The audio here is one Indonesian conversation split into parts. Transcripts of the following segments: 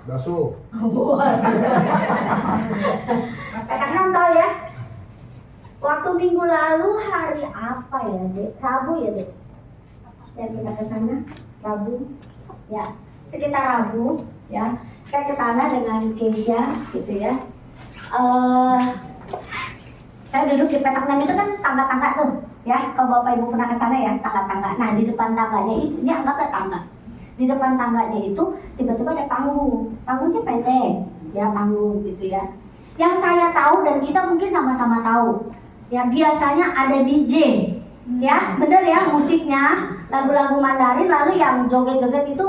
Bakso. Petak 6 tahu ya? Waktu minggu lalu hari apa ya, Dek? Rabu ya, Dek? Ya kita ke sana Rabu. Ya, sekitar Rabu ya. Saya ke sana dengan Keisha gitu ya. Saya duduk di petak 6 itu kan tangga-tangga tuh ya. Kalau Bapak Ibu pernah ke sana ya, tangga-tangga. Nah, di depan tangganya itu, ini anggaplah tangga. Di depan tangganya itu tiba-tiba ada panggung. Panggungnya pendek, ya panggung gitu ya. Yang saya tahu dan kita mungkin sama-sama tahu, ya biasanya ada DJ, ya bener ya, musiknya lagu-lagu Mandarin, lalu yang joget-joget itu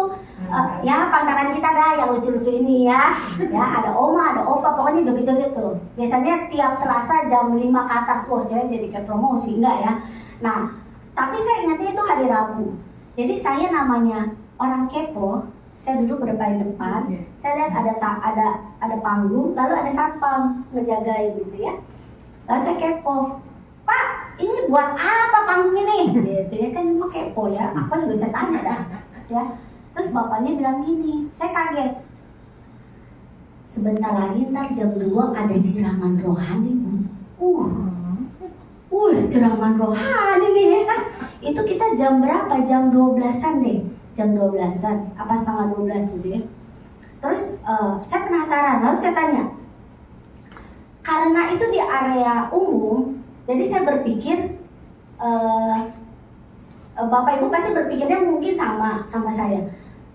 ya pantaran kita dah yang lucu-lucu ini ya. Ya ada oma, ada opa, pokoknya joget-joget tuh. Biasanya tiap Selasa jam 5 ke atas. Wah, saya jadi kayak promosi enggak ya. Nah, tapi saya ingatnya itu hari Rabu. Jadi saya namanya orang kepo, saya duduk berdepan depan, saya lihat ada panggung, lalu ada satpam ngejagain gitu ya. Lalu saya kepo, Pak, ini buat apa panggung ini? Gitu ya, kan mau kepo ya, apa juga saya tanya dah, ya. Terus bapaknya bilang gini, saya kaget. Sebentar lagi ntar jam 2 ada siraman rohani, Bu. Siraman rohani nih ya kan. Itu kita jam berapa? Jam 12-an deh. Jam 12-an, apa setengah 12 gitu ya. Terus saya penasaran, lalu saya tanya. Karena itu di area umum, jadi saya berpikir Bapak Ibu pasti berpikirnya mungkin sama saya.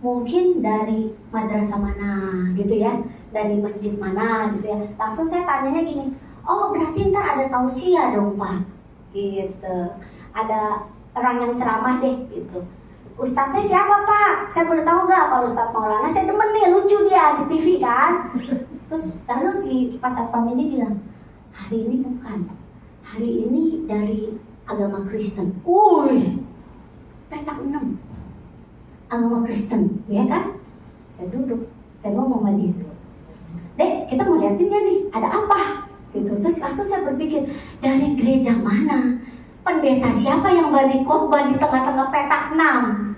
Mungkin dari madrasah mana gitu ya, dari masjid mana gitu ya. Langsung saya tanyanya gini, oh berarti ntar ada tausiah dong Pak, gitu. Ada orang yang ceramah deh gitu. Ustadznya siapa Pak? Saya boleh tahu nggak? Kalau Ustadz Maulana, saya demen nih, lucu dia di TV kan. Terus lalu si Pak Satpam ini bilang, hari ini bukan, hari ini dari agama Kristen. Petak 6 agama Kristen, ya kan? Saya duduk, saya ngomong sama dia, Dek, kita mau liatin ya nih, ada apa? Gitu. Terus langsung saya berpikir, dari gereja mana? Pendeta siapa yang berani khotbah di tengah-tengah petak 6?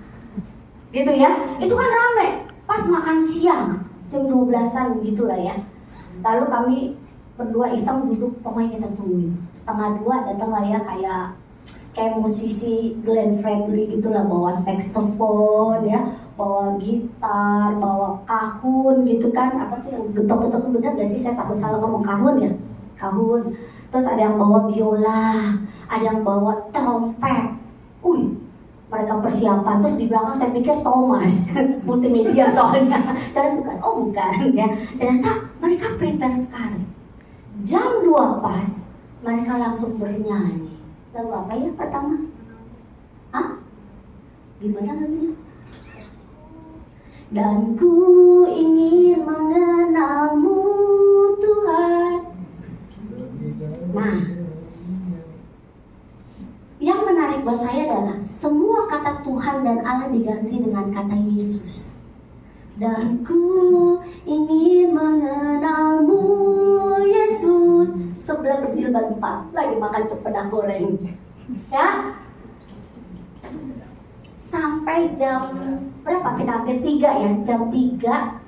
Gitu ya, itu kan rame. Pas makan siang, jam 12-an gitulah ya. Lalu kami berdua iseng duduk, pokoknya kita tungguin. Setengah 2 datang lah ya, kayak musisi Glenn Fredly gitulah, bawa saksofon ya, bawa gitar, bawa kahun gitu kan. Apa tuh yang getok-getok, bener gak sih? Saya takut salah ngomong kahun ya. Kahun. Terus ada yang bawa biola, ada yang bawa trompet. Mereka persiapan. Terus di belakang saya pikir Thomas multimedia soalnya. Saya bukan, bukan ya. Ternyata mereka prepare sekali. Jam 2 pas, mereka langsung bernyanyi. Lagu apa ya pertama? Gimana lagunya? Dan ku ingin mengenalmu Tuhan. Nah, yang menarik buat saya adalah semua kata Tuhan dan Allah diganti dengan kata Yesus. Dan ku ingin mengenalmu Yesus. Sebelah berjilbab 4 lagi makan cempedak goreng, ya. Sampai jam berapa? Kita hampir 3 ya, jam 3.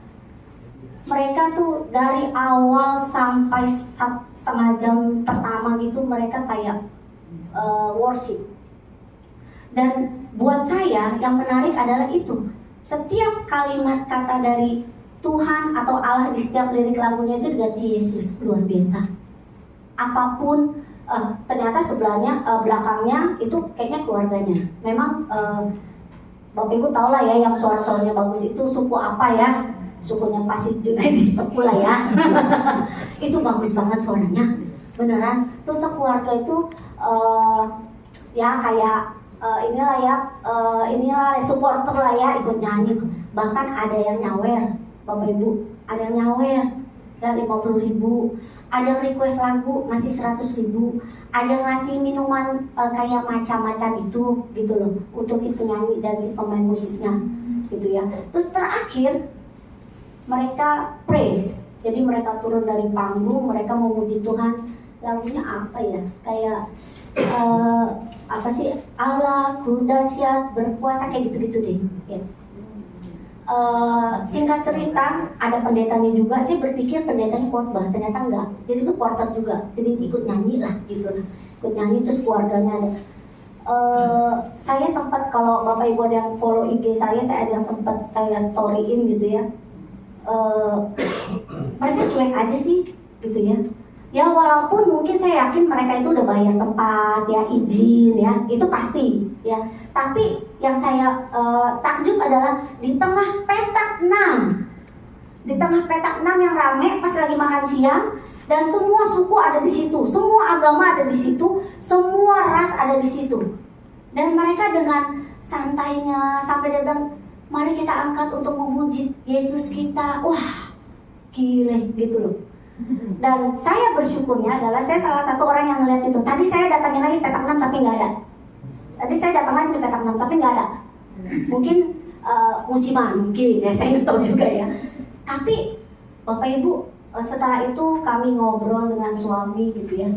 Mereka tuh dari awal sampai setengah jam pertama gitu mereka kayak worship. Dan buat saya yang menarik adalah itu, setiap kalimat kata dari Tuhan atau Allah di setiap lirik lagunya itu diganti Yesus. Luar biasa. Apapun ternyata sebelahnya belakangnya itu kayaknya keluarganya. Memang Bapak Ibu tahu lah ya, yang suara-suaranya bagus itu suku apa ya? Sukunya Pasif Junaidi pula ya. Itu bagus banget suaranya, beneran. Terus sekeluarga itu ya kayak inilah supporter lah ya, ikut nyanyi. Bahkan ada yang nyawer, Bapak Ibu, ada yang nyawer dan 50.000, ada yang request lagu ngasih 100.000, ada yang ngasih minuman kayak macam-macam itu gitu loh, untuk si penyanyi dan si pemain musiknya gitu ya. Terus terakhir mereka praise, jadi mereka turun dari panggung, mereka memuji Tuhan. Lagunya apa ya? Kayak apa sih? Allahku dahsyat berkuasa, kayak gitu-gitu deh. Ya. Singkat cerita, ada pendetanya juga. Saya berpikir pendetanya khotbah, ternyata enggak. Jadi supporter juga, jadi ikut nyanyi lah gitu. Ikut nyanyi, terus keluarganya ada. Saya sempat, kalau Bapak Ibu ada yang follow IG saya ada yang sempat saya storyin gitu ya. Mereka cuek aja sih gitu ya. Ya walaupun mungkin saya yakin mereka itu udah bayar tempat ya, izin ya, itu pasti ya. Tapi yang saya takjub adalah di tengah petak 6. Di tengah petak 6 yang rame pas lagi makan siang, dan semua suku ada di situ, semua agama ada di situ, semua ras ada di situ. Dan mereka dengan santainya sampai dia bilang, mari kita angkat untuk memuji Yesus kita. Wah, gile gitu loh. Dan saya bersyukurnya adalah saya salah satu orang yang ngeliat itu. Tadi saya datangin lagi petak 6 tapi nggak ada. Tadi saya datang lagi di petak 6 tapi nggak ada. Mungkin musiman, mungkin ya, saya nggak tahu juga ya. Tapi Bapak Ibu, setelah itu kami ngobrol dengan suami gitu ya.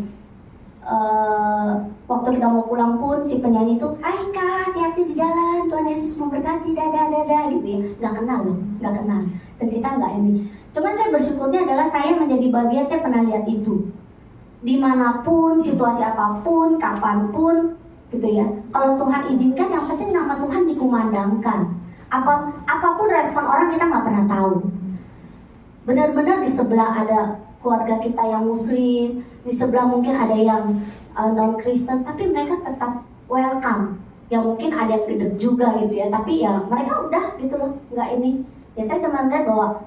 Waktu kita mau pulang pun si penyanyi itu, hai Kak, hati-hati di jalan, Tuhan Yesus memberkati, dadah gitu ya. Nggak kenal loh, nggak kenal. Dan kita nggak ini. Cuman saya bersyukurnya adalah saya menjadi bagian, saya pernah lihat itu. Dimanapun, situasi apapun, kapanpun, gitu ya. Kalau Tuhan izinkan, yang penting nama Tuhan dikumandangkan. Apapun respon orang kita nggak pernah tahu. Benar-benar di sebelah ada keluarga kita yang Muslim, di sebelah mungkin ada yang non-Kristen, tapi mereka tetap welcome. Ya mungkin ada yang gedeg juga gitu ya, tapi ya mereka udah gitu loh, nggak ini. Ya saya cuma lihat bahwa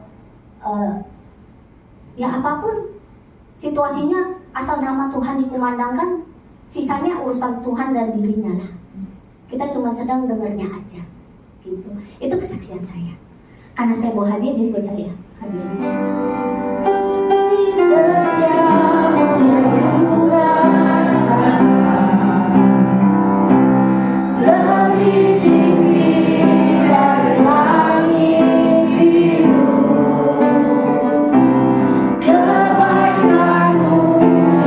ya apapun situasinya, asal nama Tuhan dikumandangkan, sisanya urusan Tuhan dan dirinya lah. Kita cuma sedang dengarnya aja, gitu. Itu kesaksian saya. Karena saya bawa hadiah, jadi buat saya hadiah. Si setiamu yang kurasakan lebih tinggi dari langit biru. Kebaikanmu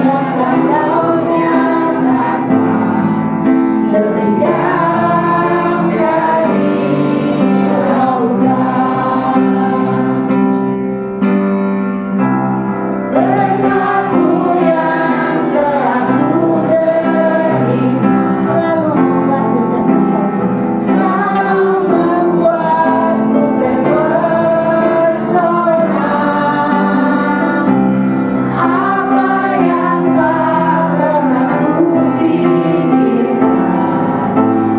yang telah kau nyatakan lebih dalam dari lautan. Berkat-Mu yang telah ku terima selalu membuatku terpesona, selalu membuatku terpesona. Apa yang tak pernah ku pikirkan,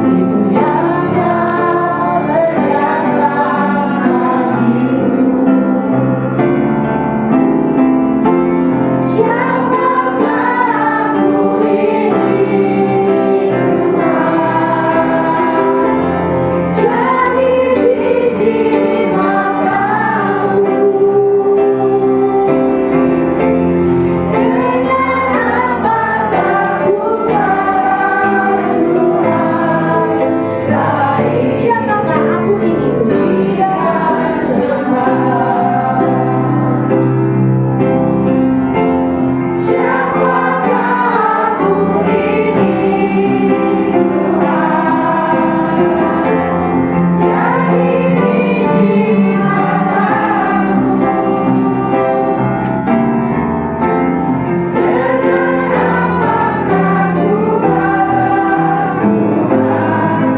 itu yang Kau sediakan bagiku. Siapakah aku ini Tuhan, jadi biji matamu. Dengan apakah ku balas Tuhan, selain siapakah aku ini Tuhan, sembah. Siapakah aku ini Tuhan, jadi biji matamu. Dengan apakah ku balas Tuhan,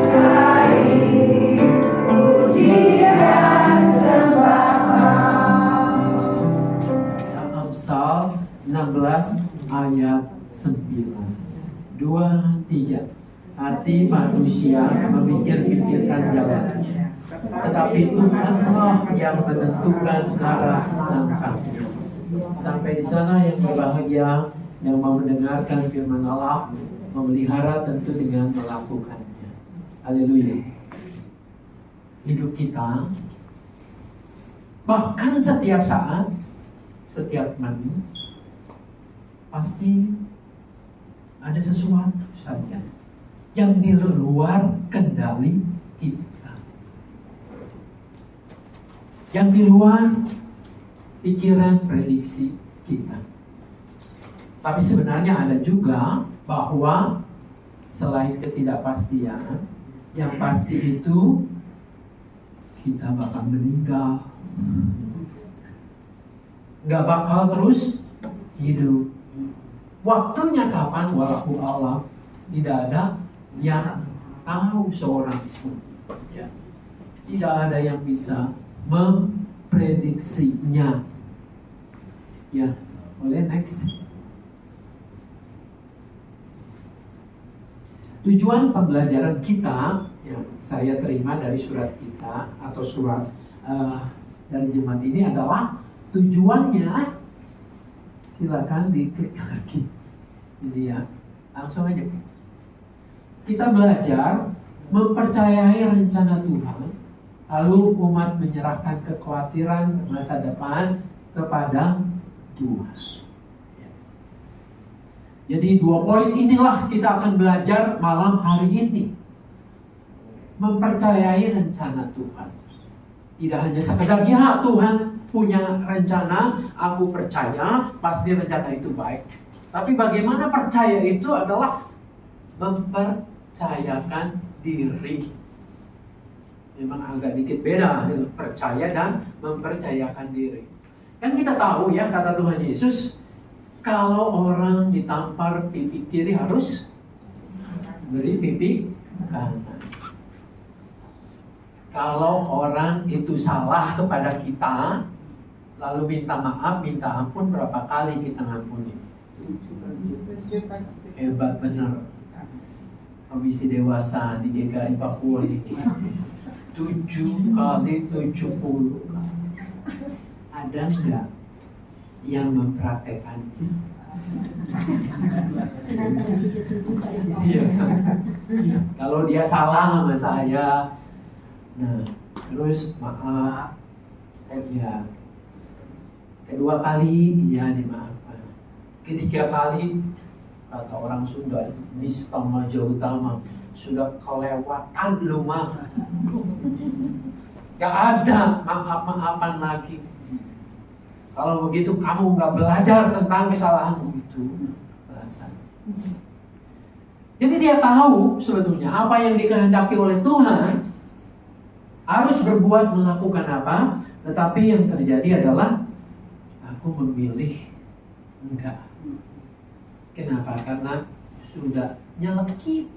selain puji dan sembahan. Amsal 16 ayat 9. 2-3. Hati manusia memikir-pikirkan jalannya, tetapi Tuhanlah yang menentukan arah langkahnya. Sampai di sana yang berbahagia, yang mau mendengarkan firman Allah, memelihara tentu dengan melakukannya. Haleluya. Hidup kita, bahkan setiap saat, setiap menit, pasti ada sesuatu saja yang di luar kendali kita, yang di luar pikiran prediksi kita. Tapi sebenarnya ada juga bahwa selain ketidakpastian, yang pasti itu kita bakal meninggal, nggak bakal terus hidup. Waktunya kapan? Wallahu a'lam. Tidak ada yang tahu seorang pun. Ya. Tidak ada yang bisa memprediksinya. Ya, boleh next. Tujuan pembelajaran kita yang saya terima dari surat kita atau surat dari jemaat ini adalah tujuannya, silakan diklik lagi ini ya, langsung aja. Kita belajar mempercayai rencana Tuhan, lalu umat menyerahkan kekhawatiran masa depan kepada Tuhan. Jadi 2 poin inilah kita akan belajar malam hari ini. Mempercayai rencana Tuhan. Tidak hanya sekedar ya Tuhan punya rencana, aku percaya pasti rencana itu baik. Tapi bagaimana percaya itu adalah mempercayakan diri. Memang agak dikit beda dengan percaya dan mempercayakan diri. Kan kita tahu ya kata Tuhan Yesus, kalau orang ditampar pipi kiri harus beri pipi kanan. Kalau orang itu salah kepada kita, lalu minta maaf, minta ampun, berapa kali kita ngampuni? Hebat benar. Komisi dewasa di DKI Papua ini 7 kali 70. Ada enggak yang mempraktekannya? Iya. Kalau dia salah sama saya, nah terus maaf, ya. Kedua kali iya dimaafkan. Ketiga kali kata orang Sunda, nistama jauh utama, sudah kelewatan lu mah. Gak ada maaf-maafan lagi. Kalau begitu kamu nggak belajar tentang kesalahanmu itu. Alasan. Jadi dia tahu sebetulnya apa yang dikehendaki oleh Tuhan, harus berbuat melakukan apa, tetapi yang terjadi adalah aku memilih enggak. Kenapa? Karena sudah nyelekit,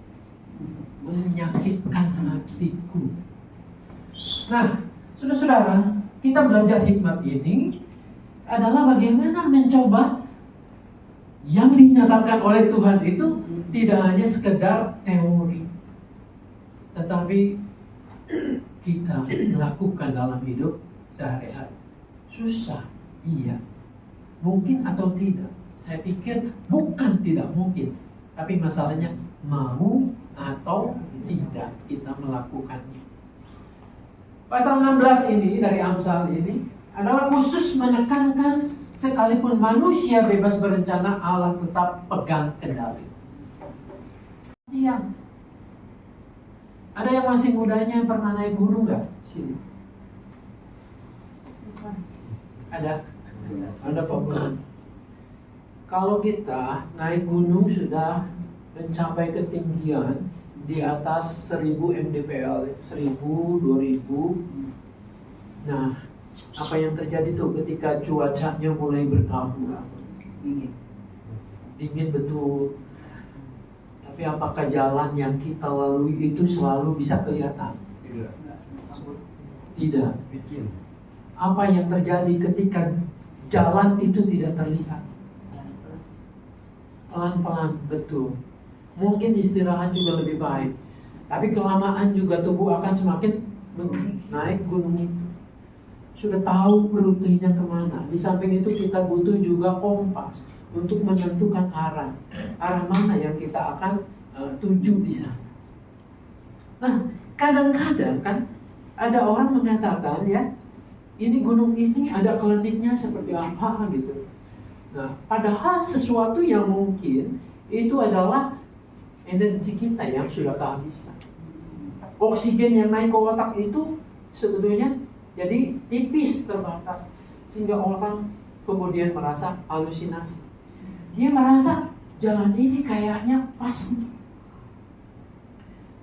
menyakitkan hatiku. Nah, saudara-saudara, kita belajar hikmat ini adalah bagaimana mencoba yang dinyatakan oleh Tuhan itu tidak hanya sekedar teori, tetapi kita melakukan dalam hidup sehari-hari. Susah, iya. Mungkin atau tidak? Saya pikir bukan tidak mungkin, tapi masalahnya mau atau tidak kita melakukannya. Pasal 16 ini dari Amsal ini adalah khusus menekankan sekalipun manusia bebas berencana, Allah tetap pegang kendali. Siang. Ada yang masih mudanya pernah naik gunung nggak? Sini. Ada? Ada Pak Bulan. Kalau kita naik gunung sudah mencapai ketinggian di atas 1000 mdpl, 1000, 2000. Nah, apa yang terjadi tuh ketika cuacanya mulai berkabut? Dingin. Dingin betul. Tapi apakah jalan yang kita lalui itu selalu bisa kelihatan? Tidak. Apa yang terjadi ketika jalan itu tidak terlihat? Pelan-pelan, betul. Mungkin istirahat juga lebih baik. Tapi kelamaan juga tubuh akan semakin naik gunung. Sudah tahu rutenya kemana. Di samping itu kita butuh juga kompas untuk menentukan arah. Arah mana yang kita akan tuju di sana. Nah, kadang-kadang kan ada orang mengatakan ya, ini gunung ini ada kliniknya seperti apa gitu. Nah, padahal sesuatu yang mungkin itu adalah energi kita yang sudah kehabisan. Oksigen yang naik ke otak itu sebetulnya jadi tipis, terbatas, sehingga orang kemudian merasa halusinasi. Dia merasa jalan ini kayaknya pas.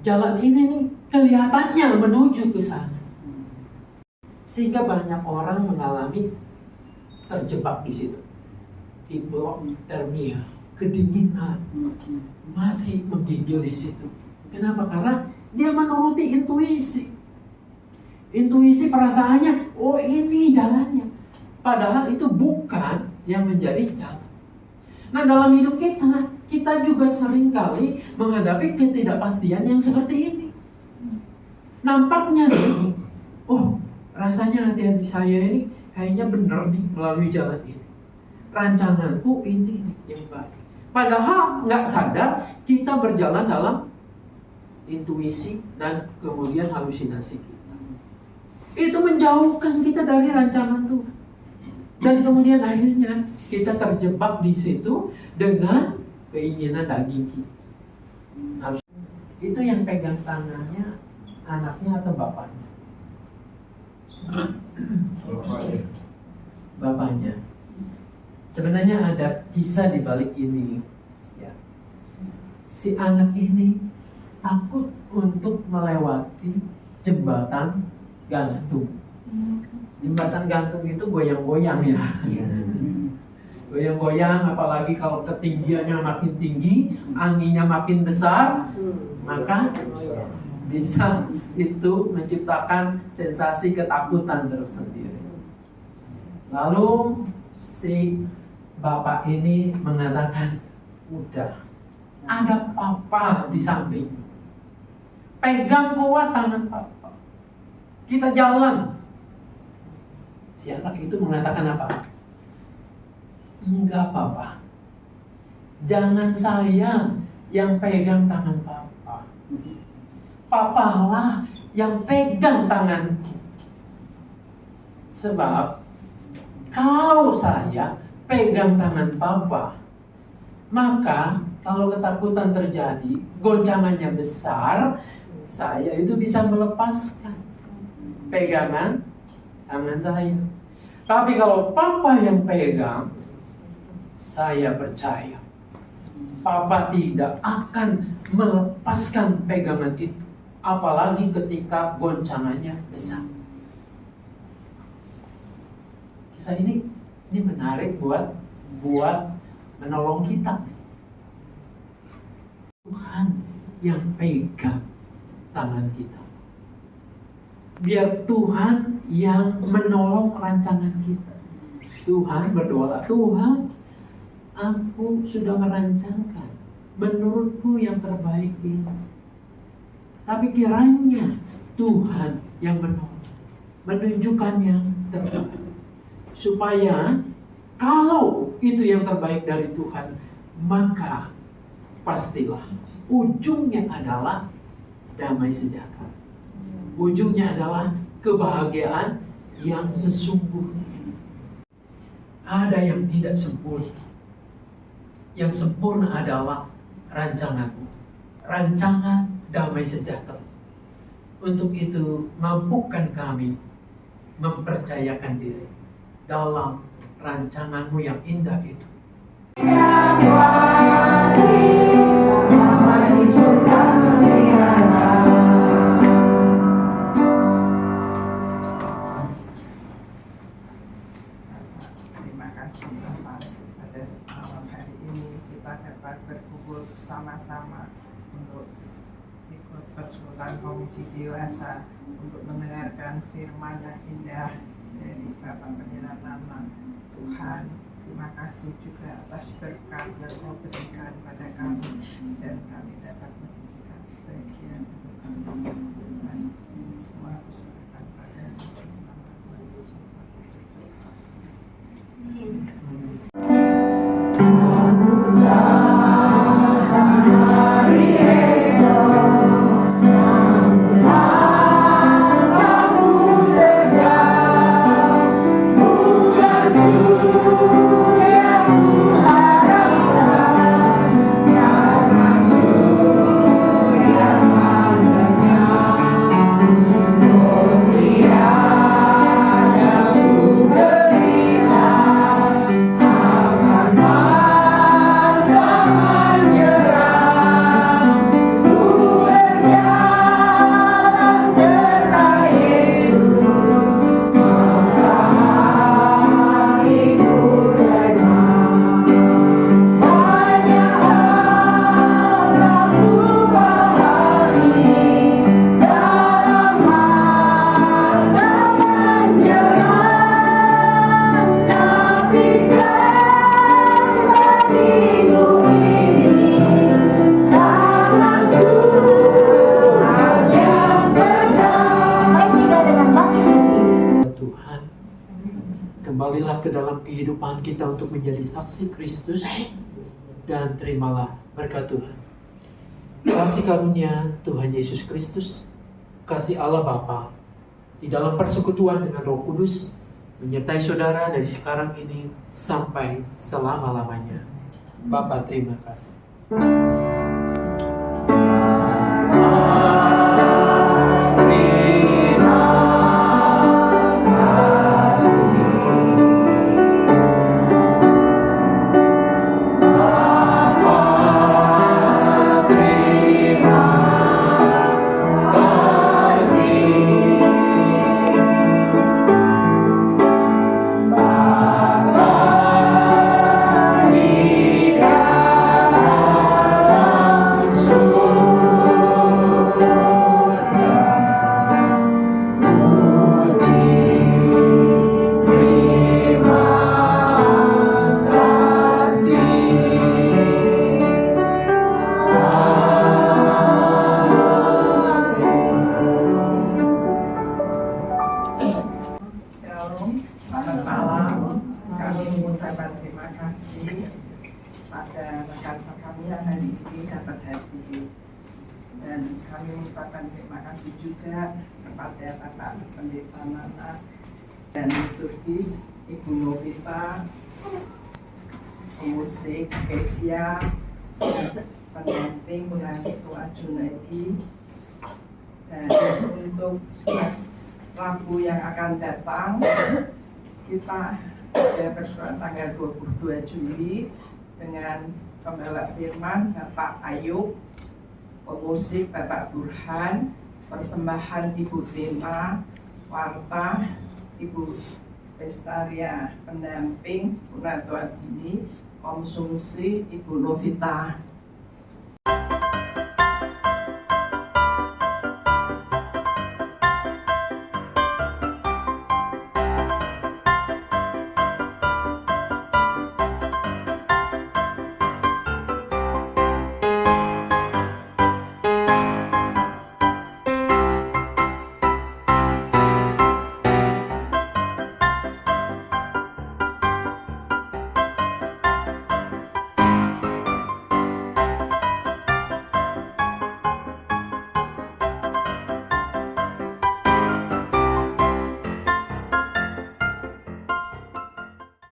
Jalan ini nih kelihatannya menuju ke sana. Sehingga banyak orang mengalami terjebak di situ. Hipotermia, kedinginan, mati menggigil di situ. Kenapa? Karena dia menuruti intuisi. Intuisi perasaannya, oh ini jalannya. Padahal itu bukan yang menjadi jalan. Nah, dalam hidup kita juga seringkali menghadapi ketidakpastian yang seperti ini. Nampaknya nih, oh rasanya hati-hati saya ini kayaknya benar nih melalui jalan ini. Rancanganku ini nih yang baik. Padahal nggak sadar kita berjalan dalam intuisi dan kemudian halusinasi kita. Itu menjauhkan kita dari rancangan Tuhan. Dan kemudian akhirnya kita terjebak di situ dengan keinginan daging kita. Nah, itu yang pegang tangannya anaknya atau bapaknya? Bapaknya. Sebenarnya ada kisah di balik ini. Ya. Si anak ini takut untuk melewati jembatan gantung. Jembatan gantung itu goyang-goyang ya. Goyang-goyang, apalagi kalau ketinggiannya makin tinggi, anginnya makin besar, maka bisa itu menciptakan sensasi ketakutan tersendiri. Lalu si bapak ini mengatakan, udah, ada papa di samping. Pegang kuat tangan papa. Kita jalan. Si anak itu mengatakan apa? Enggak papa. Jangan saya yang pegang tangan papa. Papalah yang pegang tanganku. Sebab kalau saya pegang tangan papa, maka kalau ketakutan terjadi, goncangannya besar, saya itu bisa melepaskan pegangan tangan saya. Tapi kalau papa yang pegang, saya percaya papa tidak akan melepaskan pegangan itu, apalagi ketika goncangannya besar. Kisah ini menarik buat menolong kita. Tuhan yang pegang tangan kita. Biar Tuhan yang menolong rancangan kita. Tuhan berdoa, Tuhan, aku sudah merancangkan menurutku yang terbaik ini. Tapi kiranya Tuhan yang menolong, menunjukkan yang terbaik. Supaya kalau itu yang terbaik dari Tuhan, maka pastilah ujungnya adalah damai sejahtera. Ujungnya adalah kebahagiaan yang sesungguhnya. Ada yang tidak sempurna. Yang sempurna adalah rancanganmu. Rancangan damai sejahtera. Untuk itu, mampukan kami mempercayakan diri dalam rancanganmu yang indah itu. Terima kasih Bapak. Pada malam hari ini kita dapat berkumpul bersama-sama untuk ikut persekutuan Komisi Dewasa untuk mendengarkan firman yang indah dari Bapak Pendeta Nana. Tuhan, terima kasih juga atas berkat yang Kau berikan pada kami dan kami dapat mengisikan bagian untuk kami. Tuhan, ini semua aku serahkan pada nama Tuhan Yesus. Oh kembalilah ke dalam kehidupan kita untuk menjadi saksi Kristus, dan terimalah berkat Tuhan. Kasih karunia Tuhan Yesus Kristus, kasih Allah Bapa, di dalam persekutuan dengan Roh Kudus, menyertai saudara dari sekarang ini sampai selama-lamanya. Bapa, terima kasih. Shalom, selamat malam. Kami mengucapkan terima kasih pada rekan-rekan kami yang hari ini dapat hadir. Dan kami mengucapkan terima kasih juga kepada Bapak Pendeta Nana dan liturgis Ibu Novita, pemusik Kesia, pendamping Tua Junaidi, dan untuk lagu yang akan datang, kita ada persoalan tanggal 22 Juli dengan pembawa firman Bapak Ayub, pemusik Bapak Burhan, persembahan Ibu Tina, warta Ibu Pestaria, pendamping Tua Dini, konsumsi Ibu Novita.